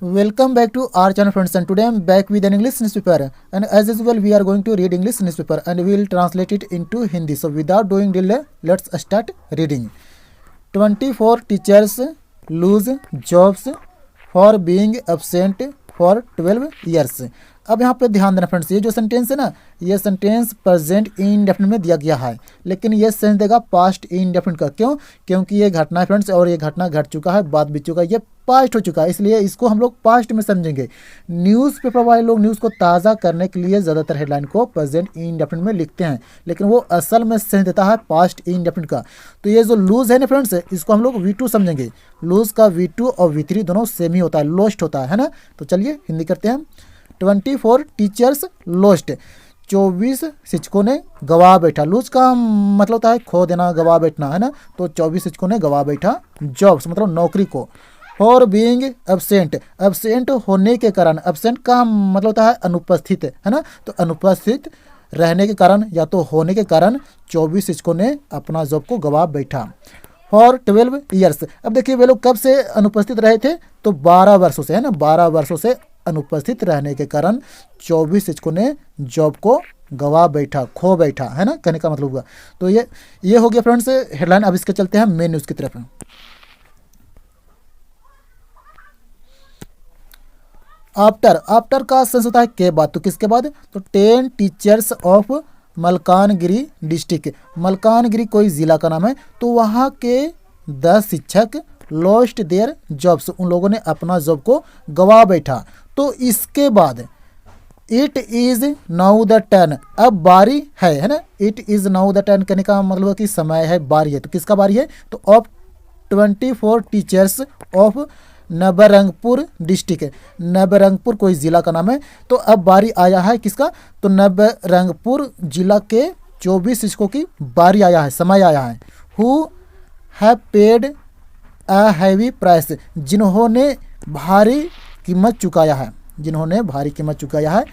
Welcome back to our channel friends, and today I'm back with an English newspaper, and as usual we are going to read English newspaper and we will translate it into Hindi. So without doing delay, let's start reading. 24 teachers lose jobs for being absent for 12 years. अब यहाँ पे ध्यान देना friends, ये जो sentence है ना, ये सेंटेंस प्रेजेंट इंडेफिनिट में दिया गया है, लेकिन ये सेंस देगा पास्ट इंडेफिनिट का। क्यों? क्योंकि ये घटना है फ्रेंड्स, और ये घटना घट चुका है, बात बीत चुका है, ये पास्ट हो चुका है, इसलिए इसको हम लोग पास्ट में समझेंगे। न्यूज़पेपर वाले लोग न्यूज़ को ताज़ा करने के लिए ज़्यादातर हेडलाइन को प्रेजेंट इंडेफिनिट में लिखते हैं, लेकिन वो असल में सेंस देता है पास्ट इंडेफिनिट का। तो ये जो लूज़ है ना फ्रेंड्स, इसको हम लोग V2 समझेंगे। लूज़ का V2 और V3 दोनों सेम ही होता है, लोस्ट होता है ना। तो चलिए हिंदी करते हैं। 24 टीचर्स लोस्ट, 24 शिक्षकों ने गवा बैठा। लूज का मतलब होता है खो देना, गवा बैठना, है ना। तो 24 शिक्षकों ने गवा बैठा जॉब्स मतलब नौकरी को। फॉर बीइंग एब्सेंट, एब्सेंट होने के कारण, एब्सेंट का मतलब होता है अनुपस्थित, है ना। तो अनुपस्थित रहने के कारण या तो होने के कारण 24 शिक्षकों ने अपना जॉब को गवा बैठा। फॉर 12 ईयर्स, अब देखिए वे लोग कब से अनुपस्थित रहे थे, तो 12 वर्षों से, है ना। 12 वर्षों से अनुपस्थित रहने के कारण 24 शिक्षकों ने जॉब को गवा बैठा, खो बैठा, है ना, कहने का मतलब हुआ। तो ये हो गया फ्रेंड्स हेडलाइन। अब इसके चलते हैं मेन न्यूज़ की तरफ। आफ्टर का सेंस होता है के बाद, तो किसके बाद, तो 10 teachers of Malkangiri district, Malkangiri कोई ज़िला का नाम है, तो वहाँ के 10 शिक्षक लॉस्ट देयर जॉब्स, उन लोगों ने अपना जॉब को गवा बैठा। तो इसके बाद it is now the turn, अब बारी है ना। It is now the turn कहने का मतलब है कि समय है, बारी है। तो किसका बारी है, तो of 24 teachers of Nabarangpur district, Nabarangpur कोई ज़िला का नाम है। तो अब बारी आया है किसका, तो नबरंगपुर जिला के 24 शिक्षकों की बारी आया है, समय आया है। Who have paid a heavy price, जिन्होंने भारी कीमत चुकाया है, जिन्होंने भारी कीमत चुकाया है।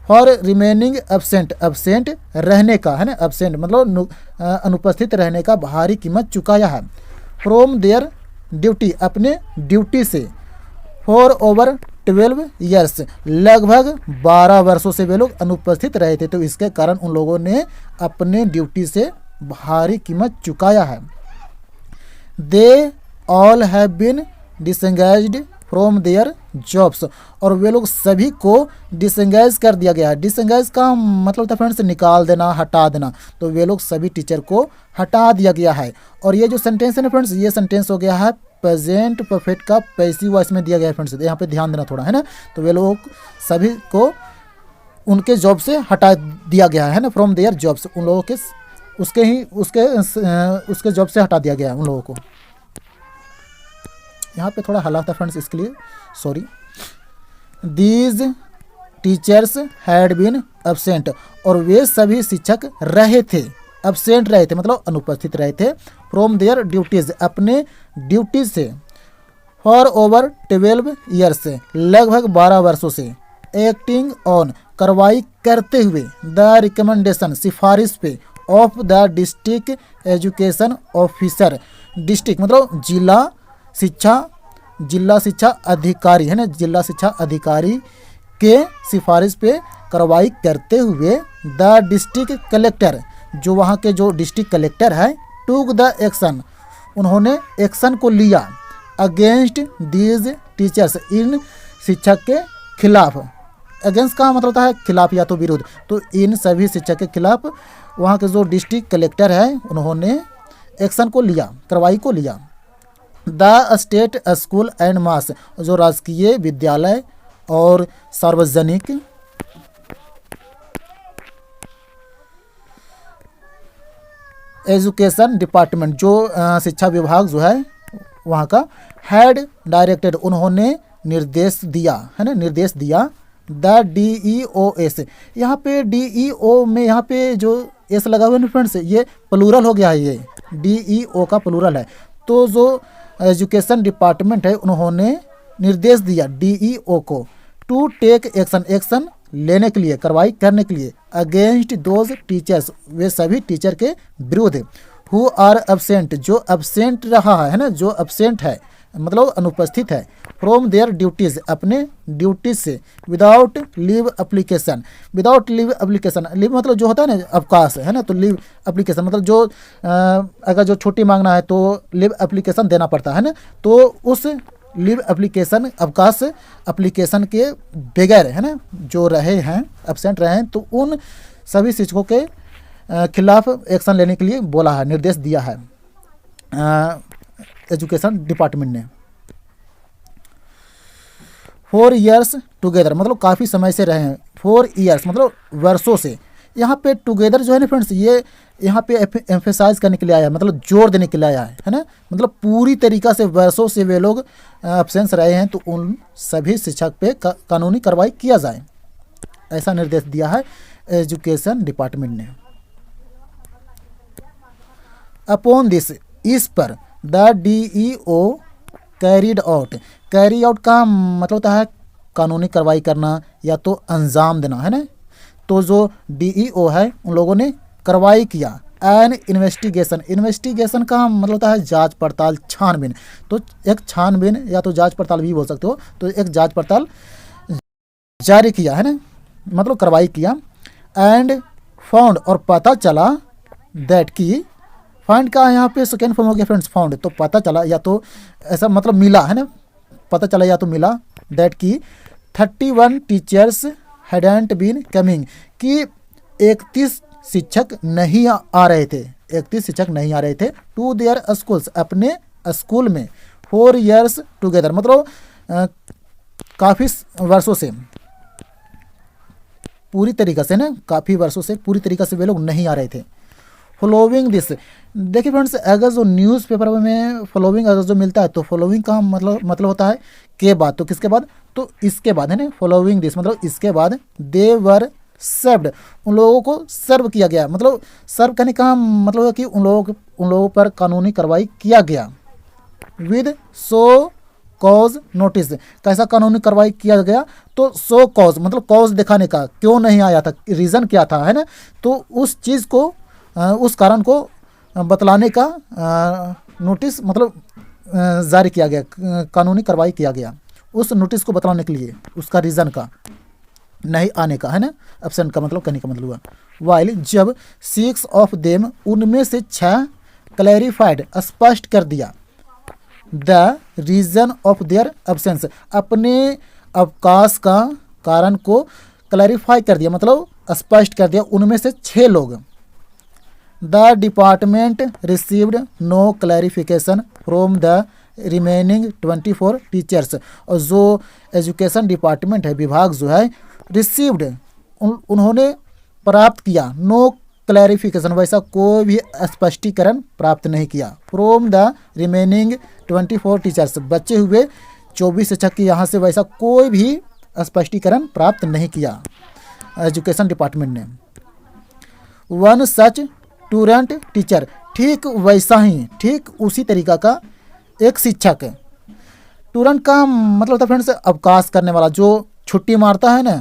फॉर रिमेनिंग एब्सेंट, एब्सेंट रहने का, है ना, एब्सेंट मतलब अनुपस्थित रहने का भारी कीमत चुकाया है। फ्रॉम देयर ड्यूटी, अपने ड्यूटी से। फॉर ओवर 12 ईयर्स, लगभग 12 वर्षों से वे लोग अनुपस्थित रहे थे, तो इसके कारण उन लोगों ने अपने ड्यूटी से भारी कीमत चुकाया है। They all have been disengaged from their jobs, और वे लोग सभी को डिसएंगेज कर दिया गया है। डिसएंगेज का मतलब था फ्रेंड्स निकाल देना, हटा देना। तो वे लोग सभी टीचर को हटा दिया गया है। और ये जो सेंटेंस है ना फ्रेंड्स, ये सेंटेंस हो गया है प्रेजेंट परफेक्ट का पैसिव वॉइस में दिया गया है फ्रेंड्स, यहाँ पे ध्यान देना थोड़ा, है ना। तो वे लोग सभी को उनके जॉब से हटा दिया गया है ना, फ्रॉम देयर जॉब्स, उन लोगों के उसके जॉब से हटा दिया गया है उन लोगों को। यहाँ पे थोड़ा हला था फ्रेंड्स, इसके लिए sorry. These teachers had been absent, और वे सभी शिक्षक रहे थे, एब्सेंट रहे थे मतलब अनुपस्थित रहे थे। फ्रॉम देयर ड्यूटीज, अपने ड्यूटी से। फॉर ओवर 12 ईयर्स से, लगभग 12 वर्षों से। एक्टिंग ऑन, कार्रवाई करते हुए। द रिकमेंडेशन, सिफारिश पे। Of the district education officer, district मतलब जिला शिक्षा अधिकारी, है ना, जिला शिक्षा अधिकारी के सिफारिश पे कार्रवाई करते हुए। द डिस्ट्रिक्ट कलेक्टर, जो वहाँ के जो डिस्ट्रिक्ट कलेक्टर है। टूक द एक्शन, उन्होंने एक्शन को लिया। अगेंस्ट दीज टीचर्स, इन शिक्षक के खिलाफ। अगेंस्ट का मतलब होता है खिलाफ या तो विरुद्ध, तो इन सभी शिक्षक के खिलाफ वहाँ के जो डिस्ट्रिक्ट कलेक्टर है उन्होंने एक्शन को लिया, कार्रवाई को लिया। The state school and mass, जो राजकीय विद्यालय और सार्वजनिक एजुकेशन डिपार्टमेंट, जो शिक्षा विभाग जो है वहाँ का। हेड डायरेक्टेड, उन्होंने निर्देश दिया, है ना, निर्देश दिया। द DEOS, यहाँ पे DEO में यहाँ पे जो एस लगा हुआ है फ्रेंड्स, ये प्लूरल हो गया है, ये DEO का प्लूरल है। तो जो एजुकेशन डिपार्टमेंट है उन्होंने निर्देश दिया DEO को टू टेक एक्शन, एक्शन लेने के लिए, कार्रवाई करने के लिए। अगेंस्ट दोज टीचर्स, वे सभी टीचर के विरुद्ध। हु आर एब्सेंट, जो एब्सेंट रहा है ना, जो एब्सेंट है मतलब अनुपस्थित है, फ्रॉम देयर ड्यूटीज़, अपने ड्यूटीज से, without leave application, without leave application, leave मतलब जो होता है ना अवकाश, है ना, तो लीव एप्लीकेशन मतलब जो अगर जो छुट्टी मांगना है तो लीव एप्लीकेशन देना पड़ता है ना, तो उस लीव एप्लीकेशन अवकाश एप्लीकेशन के बगैर, है ना, जो रहे हैं एब्सेंट रहे हैं, तो उन सभी शिक्षकों के खिलाफ एक्शन लेने के लिए बोला है, निर्देश दिया है एजुकेशन डिपार्टमेंट ने। 4 years टुगेदर मतलब काफ़ी समय से रहे हैं, 4 years मतलब वर्षों से। यहाँ पे टुगेदर जो है ना फ्रेंड्स, ये यहाँ पे एम्फेसाइज करने के लिए आया है, मतलब जोर देने के लिए आया है ना, मतलब पूरी तरीक़ा से वर्षों से वे लोग एब्सेंस रहे हैं, तो उन सभी शिक्षक पे कानूनी कार्रवाई किया जाए, ऐसा निर्देश दिया है एजुकेशन डिपार्टमेंट ने। अपॉन दिस, इस पर, the DEO carried out, carry out का मतलब होता है कानूनी कार्रवाई करना या तो अंजाम देना, है ना, तो जो DEO है उन लोगों ने कार्रवाई किया। एन इन्वेस्टिगेशन, इन्वेस्टिगेशन का मतलब होता है जांच पड़ताल, छानबीन, तो एक छानबीन या तो जांच पड़ताल भी बोल सकते हो, तो एक जांच पड़ताल जारी किया, है ना, मतलब कार्रवाई किया। एंड फाउंड, और पता चला, दैट की, फाइंड का यहाँ पे सेकेंड फॉर्म हो गया फ्रेंड्स, फाउंड, तो पता चला या तो ऐसा मतलब मिला, है ना, पता चला या तो मिला, दैट की 31 टीचर्स हैडंट बीन कमिंग, कि 31 शिक्षक नहीं आ रहे थे, 31 शिक्षक नहीं आ रहे थे, टू देयर स्कूल्स, अपने स्कूल में, 4 years टुगेदर मतलब काफ़ी वर्षों से, पूरी तरीक़ा से ना, काफ़ी वर्षों से पूरी तरीक़ा से वे लोग नहीं आ रहे थे। फॉलोइंग दिस, देखिए फ्रेंड्स, अगर जो न्यूज़पेपर में फॉलोइंग अगर जो मिलता है तो फॉलोइंग का मतलब होता है के बाद, तो किसके बाद, तो इसके बाद, है ना, फॉलोइंग दिस मतलब इसके बाद, दे वर सर्व्ड, उन लोगों को सर्व किया गया, मतलब सर्व करने का मतलब है कि उन लोगों पर कानूनी कार्रवाई किया गया। विद सो कॉज नोटिस, कैसा कानूनी कार्रवाई किया गया, तो सो कॉज मतलब कॉज दिखाने का, क्यों नहीं आया था, रीज़न क्या था, है ना, तो उस चीज़ को उस कारण को बतलाने का नोटिस मतलब जारी किया गया, कानूनी कार्रवाई किया गया उस नोटिस को बतलाने के लिए, उसका रीज़न का नहीं आने का, है ना, एब्सेंट का मतलब कहने का मतलब हुआ। वाइल, जब 6 ऑफ देम, उनमें से 6 क्लैरिफाइड, स्पष्ट कर दिया, the reason of their absence, अपने अवकाश का कारण को क्लैरिफाई कर दिया, मतलब स्पष्ट कर दिया, उनमें से 6 लोग। The department received no clarification from the remaining 24 teachers, और जो एजुकेशन डिपार्टमेंट है, विभाग जो है, रिसीव्ड उन्होंने प्राप्त किया, नो क्लैरिफिकेशन वैसा कोई भी स्पष्टीकरण प्राप्त नहीं किया, फ्रॉम द रिमेनिंग 24 टीचर्स, बचे हुए 24 शिक्षक की यहाँ से वैसा कोई भी स्पष्टीकरण प्राप्त नहीं किया एजुकेशन डिपार्टमेंट ने। वन सच स्टूडेंट टीचर, ठीक वैसा ही, ठीक उसी तरीका का एक शिक्षक है। स्टूडेंट का मतलब होता है फ्रेंड्स अवकाश करने वाला, जो छुट्टी मारता है ना,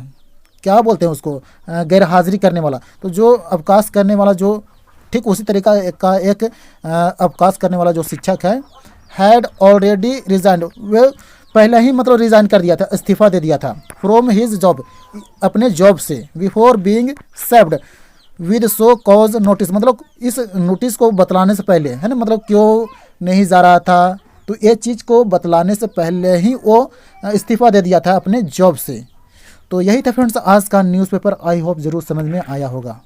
क्या बोलते हैं उसको, गैर हाजिरी करने वाला, तो जो अवकाश करने वाला, जो ठीक उसी तरीका का एक अवकाश करने वाला जो शिक्षक है, हैड ऑलरेडी रिजाइंड, वे पहले ही मतलब रिज़ाइन कर दिया था, इस्तीफ़ा दे दिया था, फ्रॉम हिज जॉब, अपने जॉब से, before being served with show cause notice, मतलब इस नोटिस को बतलाने से पहले, है ना, मतलब क्यों नहीं जा रहा था, तो ये चीज़ को बतलाने से पहले ही वो इस्तीफ़ा दे दिया था अपने जॉब से। तो यही था फ्रेंड्स आज का न्यूज़पेपर, आई होप ज़रूर समझ में आया होगा।